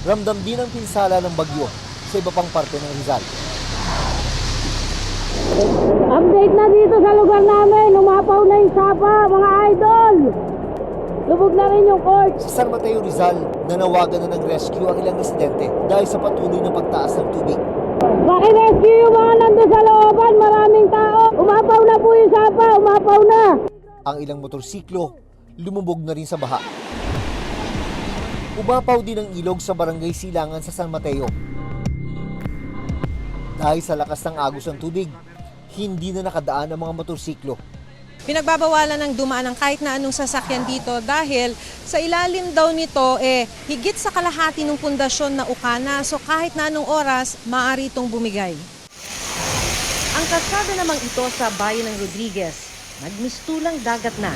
Ramdam din ang pinsala ng bagyo sa iba pang parte ng Rizal. Update na dito sa lugar namin, umapaw na yung sapa, mga idol! Lubog na rin yung court. Sa San Mateo, Rizal, nanawagan na ng rescue ang ilang residente dahil sa patuloy na pagtaas ng tubig. Maki-rescue yung mga nandun sa looban, maraming tao. Umapaw na po yung sapa, umapaw na. Ang ilang motorsiklo, lumubog na rin sa baha. Umapaw din ang ilog sa barangay Silangan sa San Mateo. Dahil sa lakas ng agos ng tubig, hindi na nakadaan ang mga motorsiklo. Pinagbabawalan ng dumaan ng kahit na anong sasakyan dito dahil sa ilalim daw nito higit sa kalahati ng pundasyon na ukana, so kahit na anong oras maaari itong bumigay. Ang kalsada namang ito sa bayan ng Rodriguez, nagmistulang dagat na.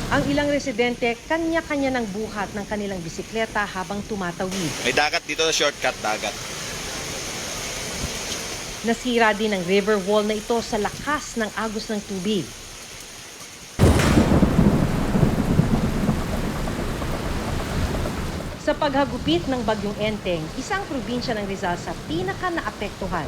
Ang ilang residente kanya-kanya ng buhat ng kanilang bisikleta habang tumatawid. May dagat dito na shortcut dagat. Nasira din ang river wall na ito sa lakas ng agos ng tubig. Sa paghagupit ng Bagyong Enteng, isang probinsya ng Rizal sa pinaka-naapektuhan.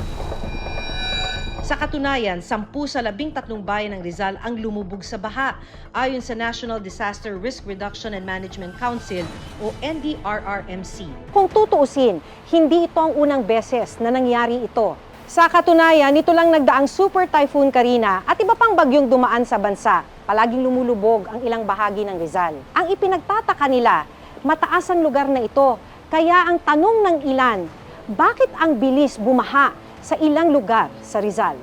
Sa katunayan, 10 sa 13 bayan ng Rizal ang lumubog sa baha, ayon sa National Disaster Risk Reduction and Management Council o NDRRMC. Kung tutuusin, hindi ito ang unang beses na nangyari ito. Sa katunayan, nito lang nagdaang Super Typhoon Karina at iba pang bagyong dumaan sa bansa. Palaging lumulubog ang ilang bahagi ng Rizal. Ang ipinagtataka nila, mataas ang lugar na ito. Kaya ang tanong ng ilan, bakit ang bilis bumaha sa ilang lugar sa Rizal?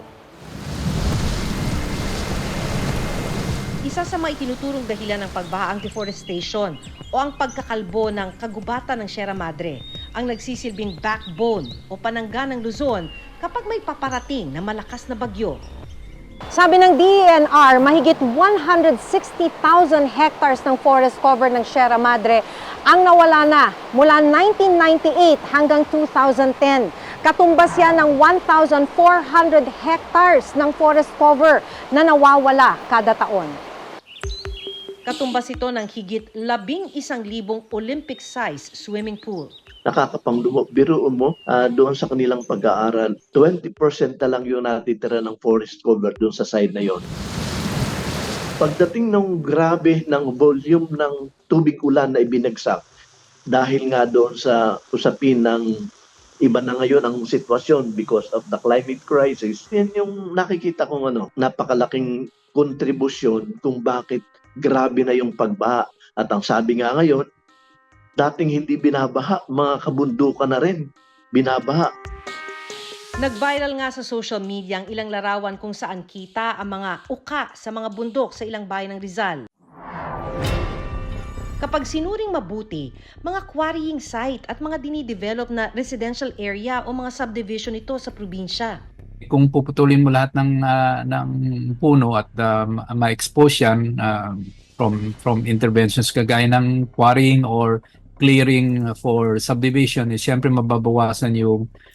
Isa sa mga itinuturong dahilan ng pagbaha ang deforestation o ang pagkakalbo ng kagubatan ng Sierra Madre, ang nagsisilbing backbone o panangga ng Luzon kapag may paparating na malakas na bagyo. Sabi ng DENR, mahigit 160,000 hectares ng forest cover ng Sierra Madre ang nawala na mula 1998 hanggang 2010. Katumbas yan ng 1,400 hectares ng forest cover na nawawala kada taon. Katumbas ito ng higit 11,000 Olympic-size swimming pool. Nakakapanglumo. Biruin mo, doon sa kanilang pag-aaral, 20% na lang yung natitira ng forest cover doon sa side na yon. Pagdating ng grabe ng volume ng tubig ulan na ibinagsak, dahil nga doon sa usapin ng iba na ngayon ang sitwasyon because of the climate crisis, yan yung nakikita kong napakalaking kontribusyon kung bakit grabe na yung pagbaha. At ang sabi nga ngayon, dating hindi binabaha, mga kabundukan na rin, binabaha. Nag-viral nga sa social media ang ilang larawan kung saan kita ang mga uka sa mga bundok sa ilang bayan ng Rizal. Kapag sinuring mabuti, mga quarrying site at mga dinidevelop na residential area o mga subdivision ito sa probinsya. Kung puputulin mo lahat ng puno at ma-expose yan from interventions kagaya ng quarrying or clearing for subdivision, siyempre mababawasan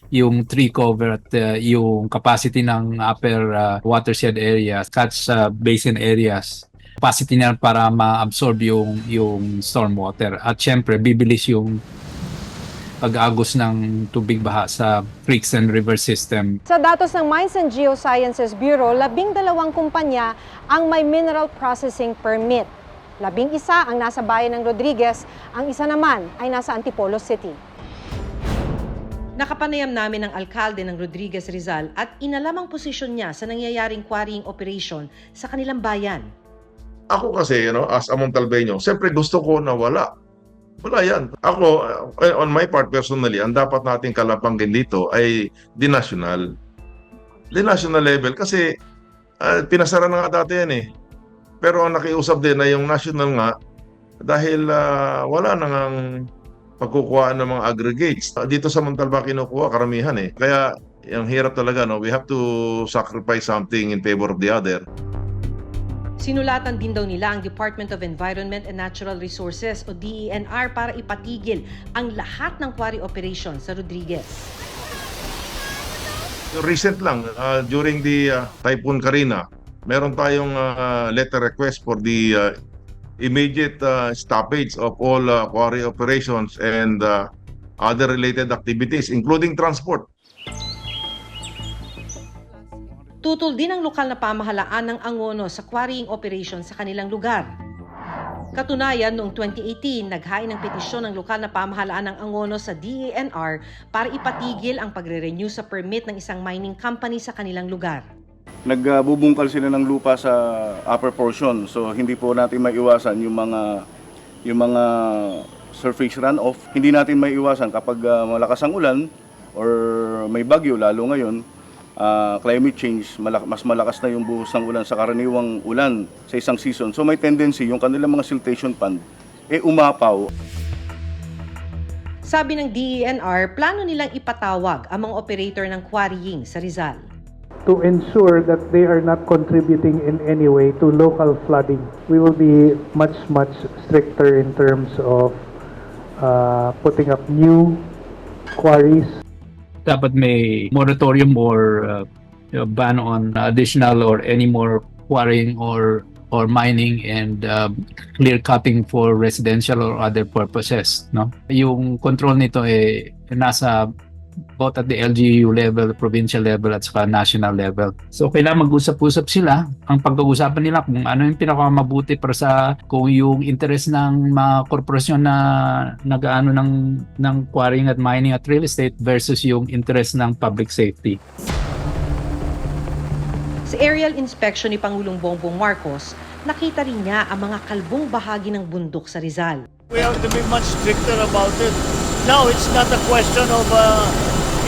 yung tree cover at yung capacity ng upper watershed areas, catch basin areas. Capacity niya para ma-absorb yung stormwater at siyempre bibilis yung pag-agos ng tubig baha sa creeks and river system. Sa datos ng Mines and Geosciences Bureau, 12 kumpanya ang may mineral processing permit. 11 ang nasa bayan ng Rodriguez, ang isa naman ay nasa Antipolo City. Nakapanayam namin ang alkalde ng Rodriguez Rizal at inalam ang posisyon niya sa nangyayaring quarrying operation sa kanilang bayan. Ako kasi, as a Montalbeño, siyempre gusto ko na wala. Wala yan. Ako, on my part personally, ang dapat nating kalapangin dito ay the national level kasi pinasara na nga dati yan eh. Pero ang nakiusap din na yung national nga dahil wala nang pagkukuhaan ng mga aggregates. Dito sa Montalba kinukuha karamihan eh. Kaya yung hirap talaga, we have to sacrifice something in favor of the other. Sinulatan din daw nila ang Department of Environment and Natural Resources o DENR para ipatigil ang lahat ng quarry operation sa Rodriguez. Recent lang, during the Typhoon Karina, meron tayong letter request for the immediate stoppage of all quarry operations and other related activities, including transport. Tutol din ang lokal na pamahalaan ng Angono sa quarrying operation sa kanilang lugar. Katunayan, noong 2018, naghain ng petisyon ng lokal na pamahalaan ng Angono sa DENR para ipatigil ang pagre-renew sa permit ng isang mining company sa kanilang lugar. Nagbubungkal sila ng lupa sa upper portion, so hindi po natin maiwasan yung mga surface runoff. Hindi natin maiwasan kapag malakas ang ulan or may bagyo, lalo ngayon, climate change, mas malakas na yung buhos ng ulan sa karaniwang ulan sa isang season. So may tendency yung kanilang mga siltation pond umapaw. Sabi ng DENR, plano nilang ipatawag ang mga operator ng quarrying sa Rizal. To ensure that they are not contributing in any way to local flooding. We will be much stricter in terms of putting up new quarries. Dapat may moratorium or ban on additional or any more quarrying or mining and clear cutting for residential or other purposes, no? Yung control nito nasa both at the LGU level, provincial level at saka national level. So kailangan mag-usap-usap sila. Ang pag-uusapan nila kung ano yung pinakamabuti para sa kung yung interest ng mga korporasyon na nag-aano ng quarrying at mining at real estate versus yung interest ng public safety. Sa aerial inspection ni Pangulong Bongbong Marcos, nakita rin niya ang mga kalbong bahagi ng bundok sa Rizal. We have to be much stricter about it. Now, it's not a question of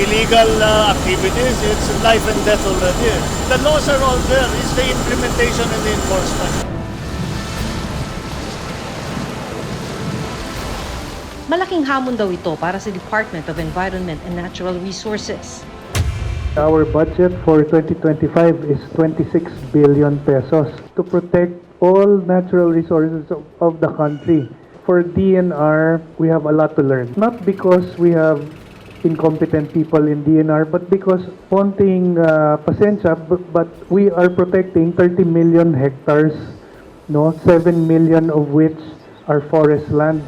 illegal activities. It's life and death already. The laws are all there. It's the implementation and the enforcement. Malaking hamon daw ito para sa Department of Environment and Natural Resources. Our budget for 2025 is 26 billion pesos to protect all natural resources of the country. For DNR, we have a lot to learn. Not because we have incompetent people in DNR, but because konting pasensya, but we are protecting 30 million hectares, 7 million of which are forest lands.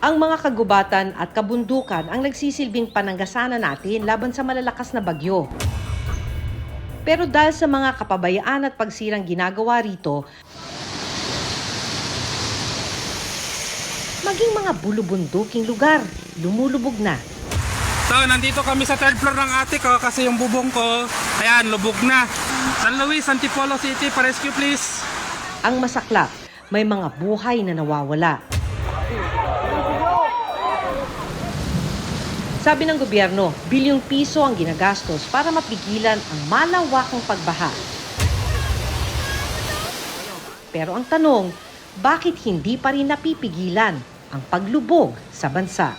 Ang mga kagubatan at kabundukan ang nagsisilbing pananggasanan natin laban sa malalakas na bagyo. Pero dahil sa mga kapabayaan at pagsirang ginagawa rito, maging mga bulubunduking lugar, lumulubog na. So, nandito kami sa third floor ng ate ko kasi yung bubong ko, ayan, lubog na. San Luis, Antipolo City, pa-rescue please. Ang masaklap, may mga buhay na nawawala. Sabi ng gobyerno, bilyong piso ang ginagastos para mapigilan ang malawakang pagbaha. Pero ang tanong, bakit hindi pa rin napipigilan ang paglubog sa bansa?